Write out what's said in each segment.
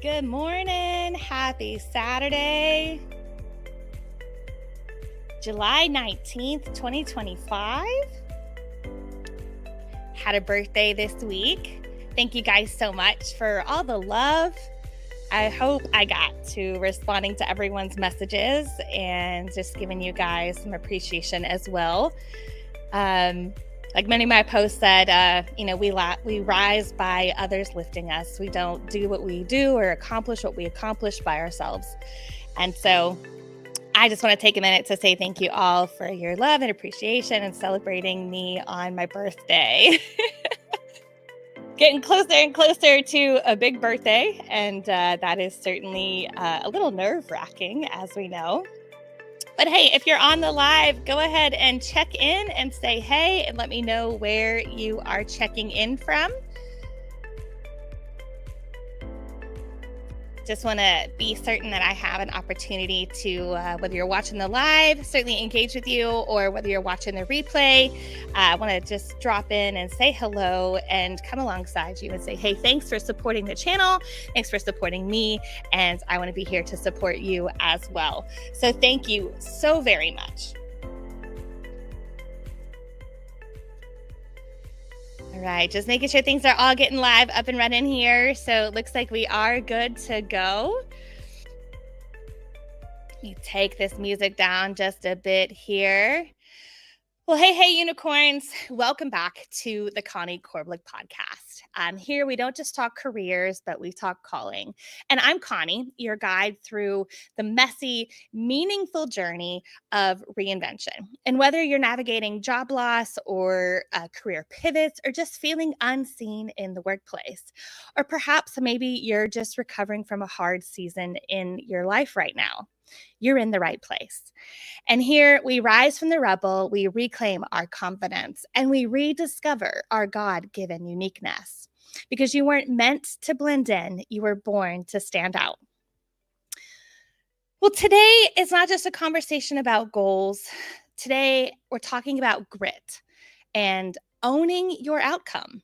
Good morning. Happy Saturday, July 19th, 2025. Had a birthday this week. Thank you guys so much for all the love. I hope I got to responding to everyone's messages and just giving you guys some appreciation as well. Like many of my posts said, we rise by others lifting us. We don't do what we do or accomplish what we accomplish by ourselves. And so I just want to take a minute to say thank you all for your love and appreciation and celebrating me on my birthday. Getting closer and closer to a big birthday, and that is certainly a little nerve-wracking, as we know. But hey, if you're on the live, go ahead and check in and say hey and let me know where you are checking in from. Just want to be certain that I have an opportunity to, whether you're watching the live, certainly engage with you, or whether you're watching the replay, I want to just drop in and say hello and come alongside you and say, hey, thanks for supporting the channel. Thanks for supporting me. And I want to be here to support you as well. So thank you so very much. All right, just making sure things are all getting live, up and running here. So it looks like we are good to go. You take this music down just a bit here. Well, hey, unicorns. Welcome back to the Connie Korbelic Podcast. Here we don't just talk careers, but we talk calling. And I'm Connie, your guide through the messy, meaningful journey of reinvention. And whether you're navigating job loss or career pivots or just feeling unseen in the workplace, or perhaps maybe you're just recovering from a hard season in your life right now, you're in the right place. And here we rise from the rubble, we reclaim our confidence, and we rediscover our God-given uniqueness. Because you weren't meant to blend in, you were born to stand out. Well, today is not just a conversation about goals. Today, we're talking about grit and owning your outcome,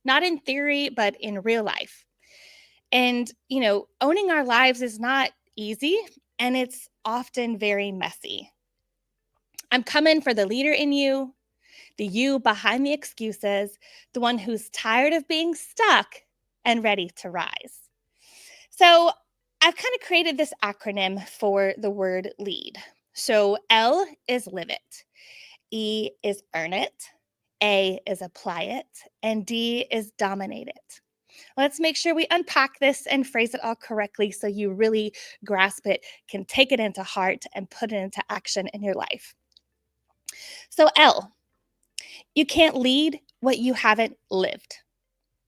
not in theory, but in real life. And, owning our lives is not easy, and it's often very messy. I'm coming for the leader in you, the you behind the excuses, the one who's tired of being stuck and ready to rise. So I've kind of created this acronym for the word lead. So L is live it, E is earn it, A is apply it, and D is dominate it. Let's make sure we unpack this and phrase it all correctly so you really grasp it, can take it into heart, and put it into action in your life. So L, you can't lead what you haven't lived.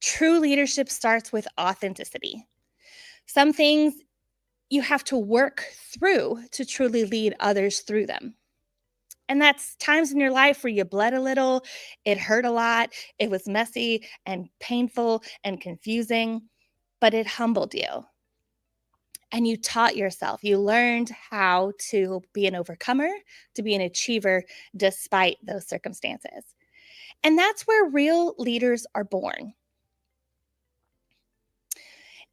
True leadership starts with authenticity. Some things you have to work through to truly lead others through them. And that's times in your life where you bled a little, it hurt a lot, it was messy and painful and confusing, but it humbled you. And you taught yourself, you learned how to be an overcomer, to be an achiever despite those circumstances. And that's where real leaders are born.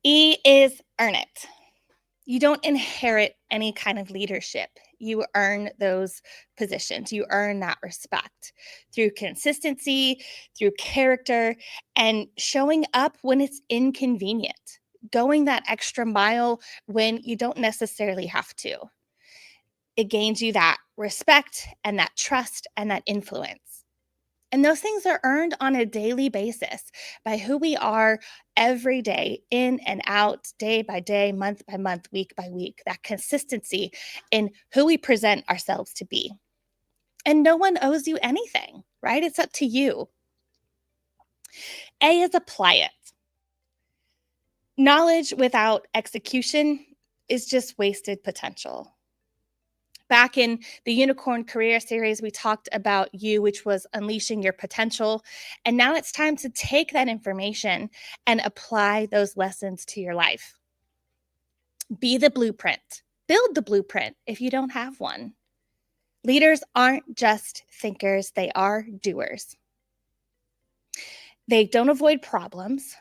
E is earn it. You don't inherit any kind of leadership. You earn those positions. You earn that respect through consistency, through character, and showing up when it's inconvenient, going that extra mile when you don't necessarily have to. It gains you that respect and that trust and that influence. And those things are earned on a daily basis by who we are every day, in and out, day by day, month by month, week by week, that consistency in who we present ourselves to be. And no one owes you anything, right? It's up to you. A is apply it. Knowledge without execution is just wasted potential. Back in the Unicorn Career Series, we talked about you, which was unleashing your potential. And now it's time to take that information and apply those lessons to your life. Be the blueprint. Build the blueprint if you don't have one. Leaders aren't just thinkers, they are doers. They don't avoid problems,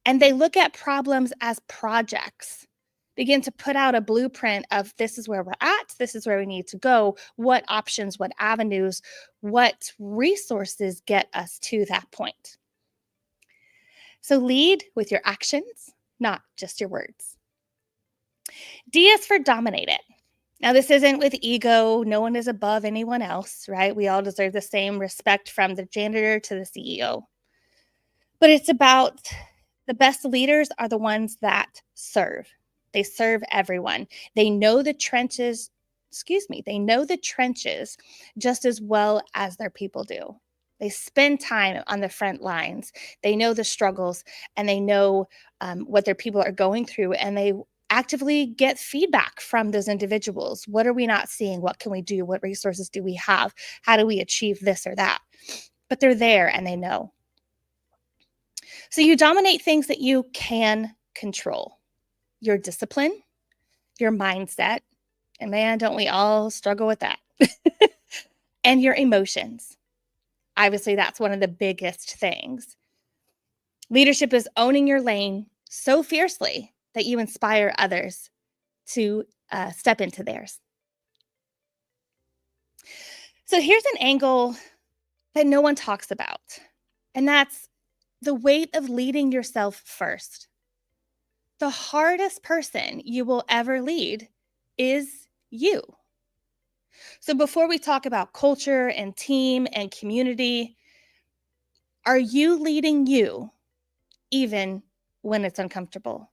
And they look at problems as projects, begin to put out a blueprint of this is where we're at, this is where we need to go, what options, what avenues, what resources get us to that point. So lead with your actions, not just your words. D is for dominate it. Now, this isn't with ego. No one is above anyone else, right? We all deserve the same respect from the janitor to the CEO. But it's about the best leaders are the ones that serve. They serve everyone. They know the trenches, they know the trenches just as well as their people do. They spend time on the front lines. They know the struggles and they know what their people are going through, and they actively get feedback from those individuals. What are we not seeing? What can we do? What resources do we have? How do we achieve this or that? But they're there and they know. So you dominate things that you can control. Your discipline, your mindset, and man, don't we all struggle with that? And your emotions. Obviously, that's one of the biggest things. Leadership is owning your lane so fiercely that you inspire others to step into theirs. So here's an angle that no one talks about, and that's the weight of leading yourself first. The hardest person you will ever lead is you. So before we talk about culture and team and community, are you leading you even when it's uncomfortable?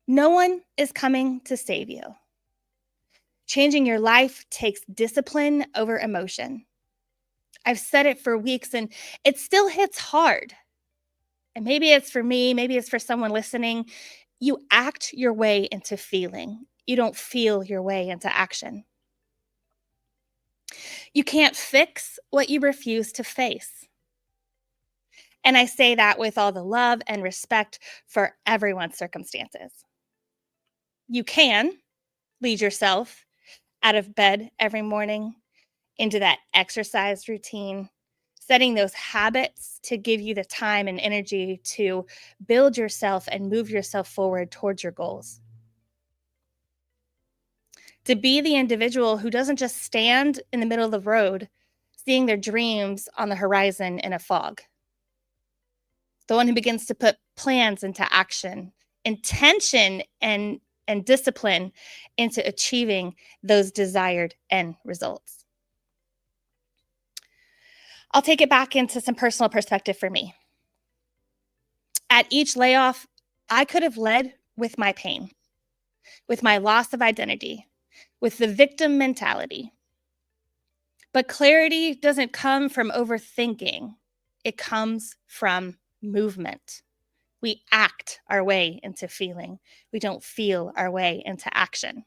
No one is coming to save you. Changing your life takes discipline over emotion. I've said it for weeks and it still hits hard. And maybe it's for me, maybe it's for someone listening. You act your way into feeling. You don't feel your way into action. You can't fix what you refuse to face. And I say that with all the love and respect for everyone's circumstances. You can lead yourself out of bed every morning into that exercise routine, setting those habits to give you the time and energy to build yourself and move yourself forward towards your goals. To be the individual who doesn't just stand in the middle of the road, seeing their dreams on the horizon in a fog. The one who begins to put plans into action, intention and discipline into achieving those desired end results. I'll take it back into some personal perspective for me. At each layoff, I could have led with my pain, with my loss of identity, with the victim mentality. But clarity doesn't come from overthinking. It comes from movement. We act our way into feeling. We don't feel our way into action.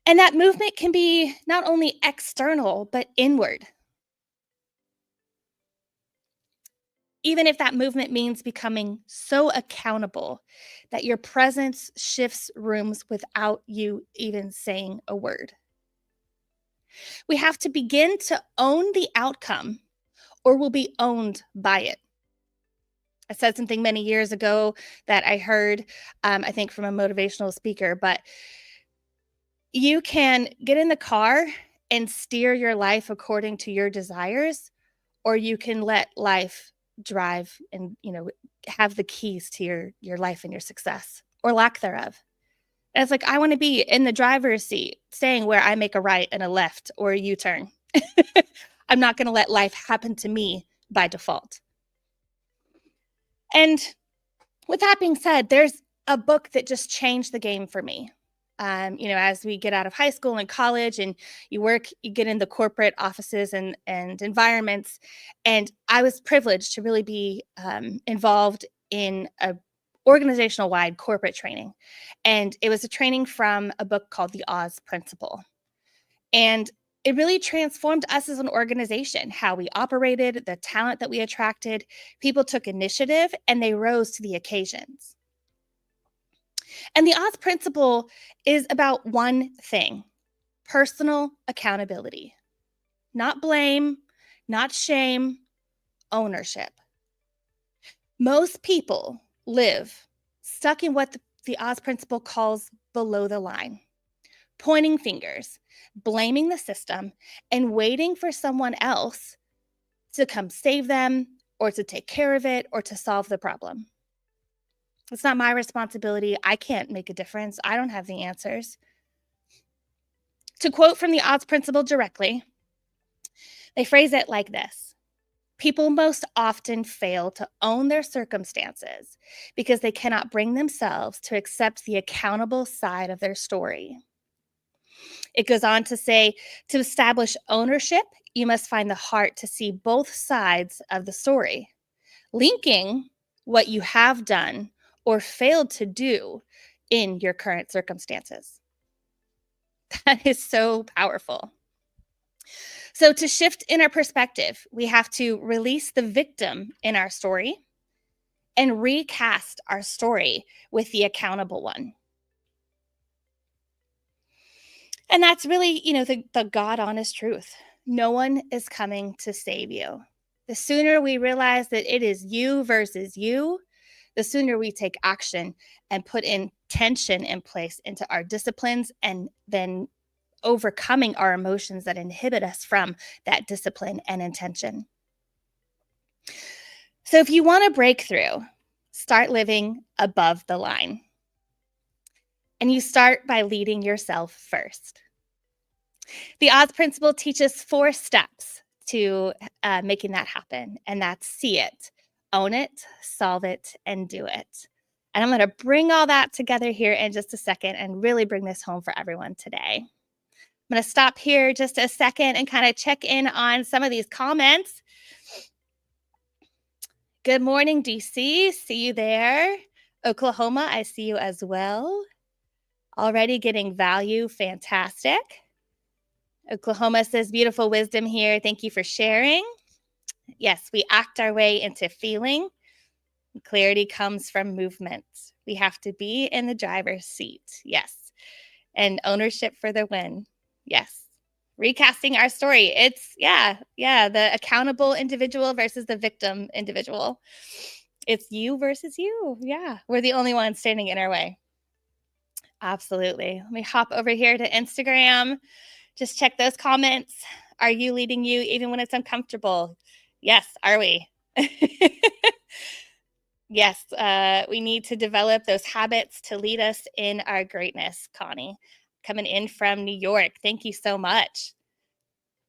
And that movement can be not only external, but inward. Even if that movement means becoming so accountable that your presence shifts rooms without you even saying a word. We have to begin to own the outcome, or we'll be owned by it. I said something many years ago that I heard, I think from a motivational speaker, but you can get in the car and steer your life according to your desires, or you can let life drive and, have the keys to your life and your success or lack thereof. And it's like, I want to be in the driver's seat, saying where I make a right and a left or a U-turn. I'm not going to let life happen to me by default. And with that being said, there's a book that just changed the game for me. As we get out of high school and college and you get in the corporate offices and environments. And I was privileged to really be involved in a organizational-wide corporate training. And it was a training from a book called The Oz Principle. And it really transformed us as an organization, how we operated, the talent that we attracted. People took initiative and they rose to the occasions. And the Oz Principle is about one thing: personal accountability. Not blame, not shame, ownership. Most people live stuck in what the Oz principle calls below the line, pointing fingers, blaming the system, and waiting for someone else to come save them or to take care of it or to solve the problem. It's not my responsibility. I can't make a difference. I don't have the answers. To quote from the Oz principle directly, they phrase it like this: people most often fail to own their circumstances because they cannot bring themselves to accept the accountable side of their story. It goes on to say, to establish ownership, you must find the heart to see both sides of the story, linking what you have done or failed to do in your current circumstances. That is so powerful. So to shift in our perspective, we have to release the victim in our story and recast our story with the accountable one. And that's really, the God honest truth. No one is coming to save you. The sooner we realize that it is you versus you, the sooner we take action and put intention in place into our disciplines and then overcoming our emotions that inhibit us from that discipline and intention. So if you want a breakthrough, start living above the line. And you start by leading yourself first. The Oz principle teaches 4 steps to making that happen. And that's see it, own it, solve it, and do it. And I'm going to bring all that together here in just a second and really bring this home for everyone today. I'm going to stop here just a second and kind of check in on some of these comments. Good morning, DC. See you there. Oklahoma, I see you as well. Already getting value. Fantastic. Oklahoma says, beautiful wisdom here. Thank you for sharing. Yes, we act our way into feeling. Clarity comes from movement. We have to be in the driver's seat. Yes. And ownership for the win. Yes. Recasting our story. It's, the accountable individual versus the victim individual. It's you versus you. Yeah. We're the only ones standing in our way. Absolutely. Let me hop over here to Instagram. Just check those comments. Are you leading you even when it's uncomfortable? Yes. Are we? Yes. We need to develop those habits to lead us in our greatness, Connie. Coming in from New York. Thank you so much.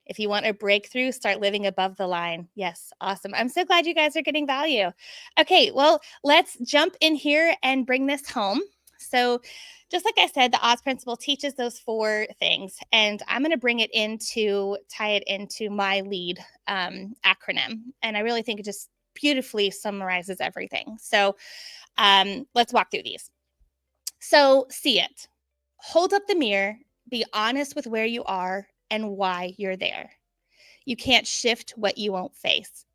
If you want a breakthrough, start living above the line. Yes, awesome. I'm so glad you guys are getting value. Okay, well, let's jump in here and bring this home. So just like I said, the Oz principle teaches those 4 things, and I'm going to tie it into my lead acronym. And I really think it just beautifully summarizes everything. So let's walk through these. So see it. Hold up the mirror, be honest with where you are and why you're there. You can't shift what you won't face.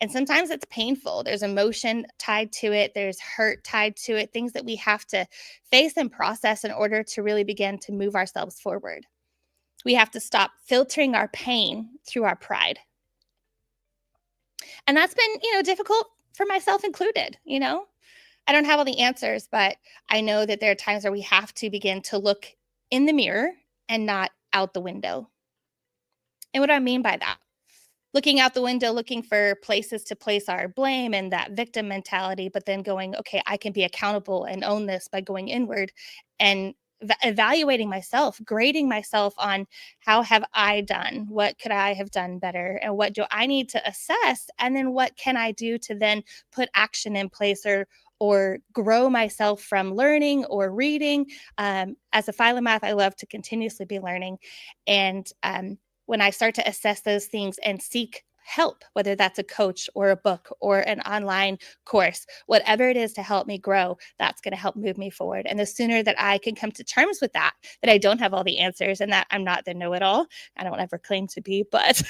And sometimes it's painful. There's emotion tied to it. There's hurt tied to it, things that we have to face and process in order to really begin to move ourselves forward. We have to stop filtering our pain through our pride. And that's been, difficult for myself included, I don't have all the answers, but I know that there are times where we have to begin to look in the mirror and not out the window. And what do I mean by that? Looking out the window, looking for places to place our blame and that victim mentality, but then going, okay, I can be accountable and own this by going inward and evaluating myself, grading myself on how have I done? What could I have done better? And what do I need to assess? And then what can I do to then put action in place or grow myself from learning or reading? As a philomath, I love to continuously be learning. And when I start to assess those things and seek help, whether that's a coach or a book or an online course, whatever it is to help me grow, that's going to help move me forward. And the sooner that I can come to terms with that I don't have all the answers and that I'm not the know-it-all. I don't ever claim to be, but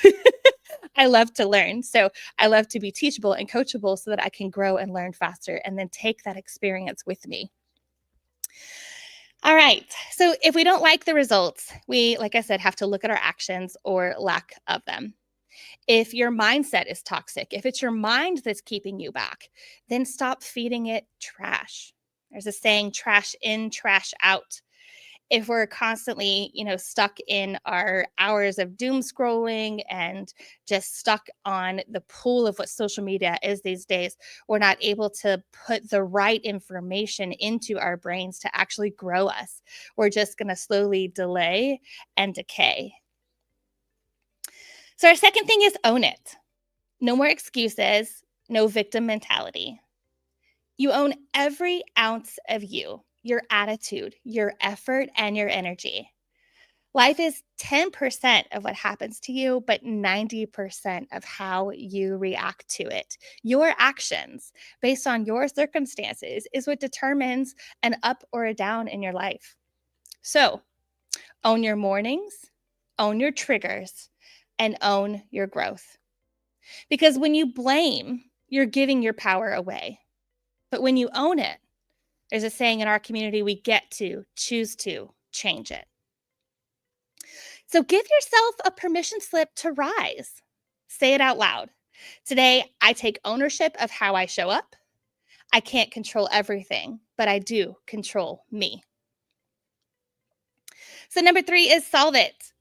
I love to learn. So I love to be teachable and coachable so that I can grow and learn faster and then take that experience with me. All right. So if we don't like the results, we, like I said, have to look at our actions or lack of them. If your mindset is toxic, if it's your mind that's keeping you back, then stop feeding it trash. There's a saying, trash in, trash out. If we're constantly, stuck in our hours of doom scrolling and just stuck on the pool of what social media is these days, we're not able to put the right information into our brains to actually grow us. We're just going to slowly delay and decay. So our second thing is own it. No more excuses, no victim mentality. You own every ounce of you, your attitude, your effort, and your energy. Life is 10% of what happens to you, but 90% of how you react to it. Your actions based on your circumstances is what determines an up or a down in your life. So own your mornings, own your triggers, and own your growth. Because when you blame, you're giving your power away. But when you own it, there's a saying in our community, we get to choose to change it. So give yourself a permission slip to rise. Say it out loud. Today, I take ownership of how I show up. I can't control everything, but I do control me. So number 3 is solve it.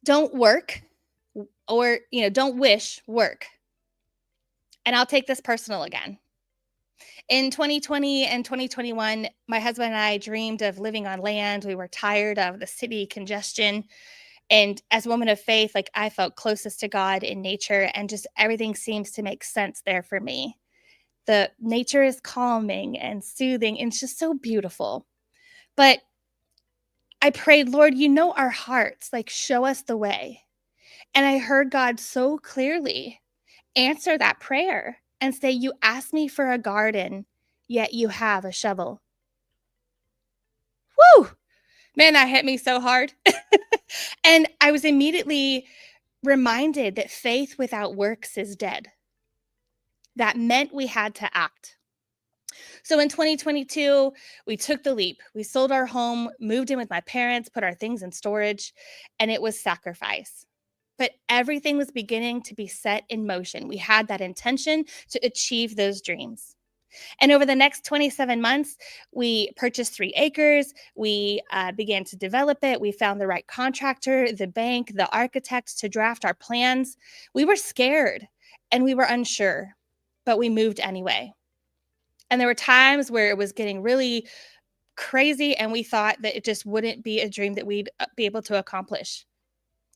Don't work or, don't wish work. And I'll take this personal again. In 2020 and 2021, my husband and I dreamed of living on land. We were tired of the city congestion. And as a woman of faith, I felt closest to God in nature, and just everything seems to make sense there for me. The nature is calming and soothing, and it's just so beautiful. But I prayed, Lord, our hearts, show us the way. And I heard God so clearly answer that prayer and say, you asked me for a garden, yet you have a shovel. Woo! Man, that hit me so hard. And I was immediately reminded that faith without works is dead. That meant we had to act. So in 2022, we took the leap. We sold our home, moved in with my parents, put our things in storage, and it was sacrifice. But everything was beginning to be set in motion. We had that intention to achieve those dreams. And over the next 27 months, we purchased 3 acres. We began to develop it. We found the right contractor, the bank, the architect to draft our plans. We were scared and we were unsure, but we moved anyway. And there were times where it was getting really crazy and we thought that it just wouldn't be a dream that we'd be able to accomplish.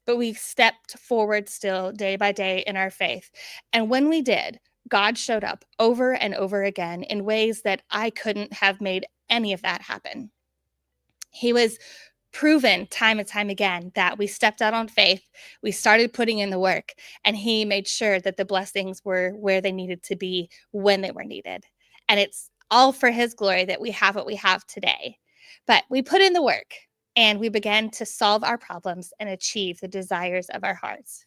But we stepped forward still day by day in our faith. And when we did, God showed up over and over again in ways that I couldn't have made any of that happen. He was proven time and time again that we stepped out on faith, we started putting in the work, and he made sure that the blessings were where they needed to be when they were needed. And it's all for his glory that we have what we have today. But we put in the work and we began to solve our problems and achieve the desires of our hearts.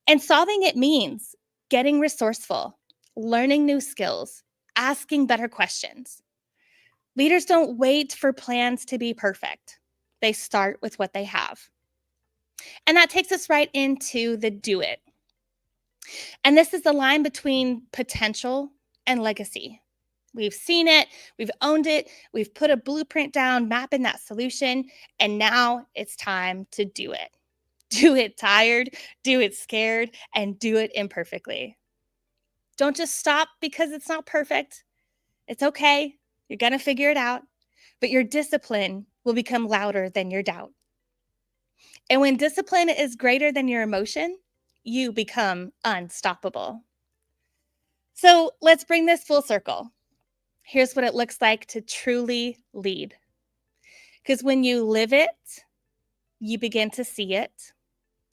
And solving it means getting resourceful, learning new skills, asking better questions. Leaders don't wait for plans to be perfect. They start with what they have. And that takes us right into the do it. And this is the line between potential and legacy. We've seen it, we've owned it, we've put a blueprint down, mapping that solution, and now it's time to do it. Do it tired, do it scared, and do it imperfectly. Don't just stop because it's not perfect. It's okay. You're going to figure it out, but your discipline will become louder than your doubt. And when discipline is greater than your emotion, you become unstoppable. So let's bring this full circle. Here's what it looks like to truly lead. Because when you live it, you begin to see it.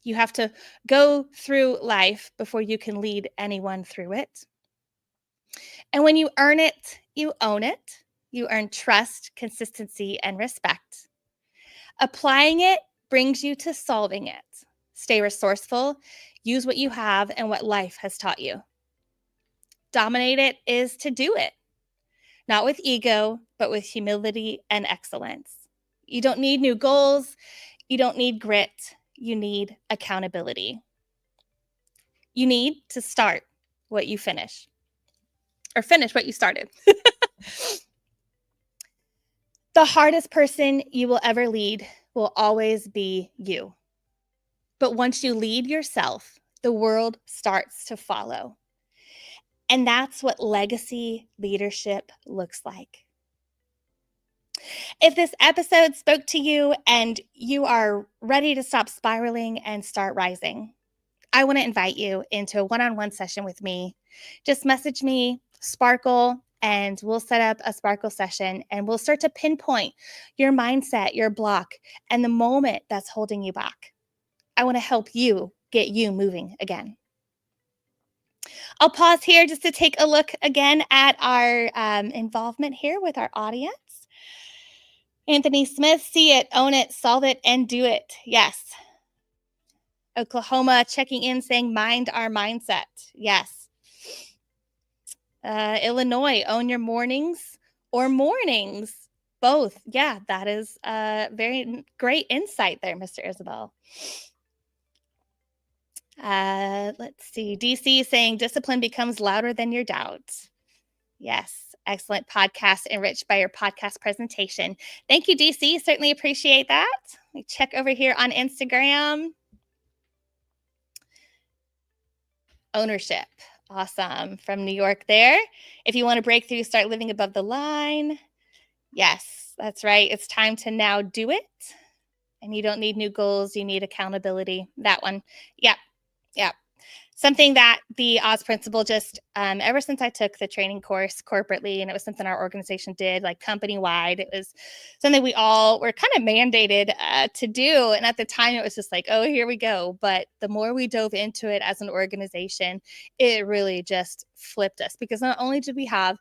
You have to go through life before you can lead anyone through it. And when you earn it, you own it. You earn trust, consistency, and respect. Applying it brings you to solving it. Stay resourceful. Use what you have and what life has taught you. Dominate it is to do it. Not with ego, but with humility and excellence. You don't need new goals. You don't need grit. You need accountability. You need to start what you finish, or finish what you started. The hardest person you will ever lead will always be you. But once you lead yourself, the world starts to follow. And that's what legacy leadership looks like. If this episode spoke to you and you are ready to stop spiraling and start rising, I want to invite you into a one-on-one session with me. Just message me, Sparkle, and we'll set up a Sparkle session and we'll start to pinpoint your mindset, your block, and the moment that's holding you back. I want to help you get you moving again. I'll pause here just to take a look again at our involvement here with our audience. Anthony Smith, see it, own it, solve it, and do it. Yes. Oklahoma checking in saying mind our mindset. Yes. Illinois, own your mornings or mornings. Both. Yeah, that is very great insight there, Mr. Isabel. Let's see. DC saying discipline becomes louder than your doubt. Yes. Excellent podcast enriched by your podcast presentation. Thank you, DC. Certainly appreciate that. Let me check over here on Instagram. Ownership. Awesome. From New York there. If you want to break through, start living above the line. Yes, that's right. It's time to now do it. And you don't need new goals. You need accountability. That one. Yep. Yep. Something that the Oz principle just, ever since I took the training course corporately, and it was something our organization did like company-wide, it was something we all were kind of mandated to do. And at the time it was just like, oh, here we go. But the more we dove into it as an organization, it really just flipped us, because not only did we have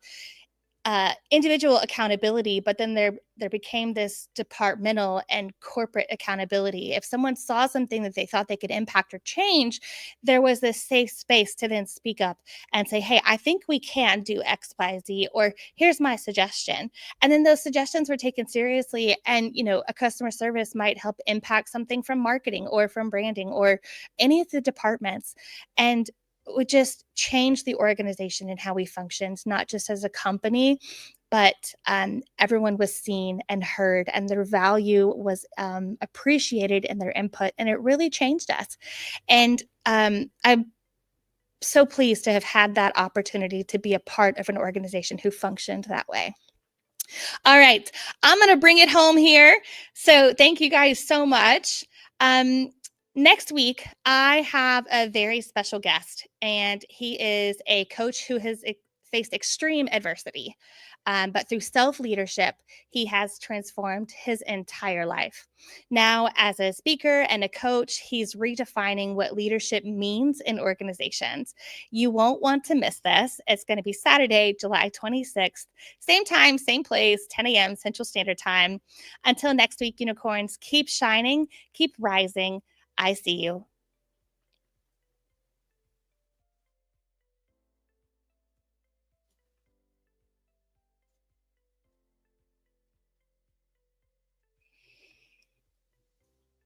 individual accountability, but then there became this departmental and corporate accountability. If someone saw something that they thought they could impact or change, there was this safe space to then speak up and say, hey, I think we can do X, Y, Z, or here's my suggestion. And then those suggestions were taken seriously. And, a customer service might help impact something from marketing or from branding or any of the departments. And would just change the organization and how we functioned, not just as a company, but everyone was seen and heard, and their value was appreciated in their input, and it really changed us. And I'm so pleased to have had that opportunity to be a part of an organization who functioned that way. All right, I'm going to bring it home here. So thank you guys so much. Next week, I have a very special guest, and he is a coach who has faced extreme adversity. But through self-leadership, he has transformed his entire life. Now, as a speaker and a coach, he's redefining what leadership means in organizations. You won't want to miss this. It's going to be Saturday, July 26th. Same time, same place, 10 a.m. Central Standard Time. Until next week, unicorns, keep shining, keep rising. I see you.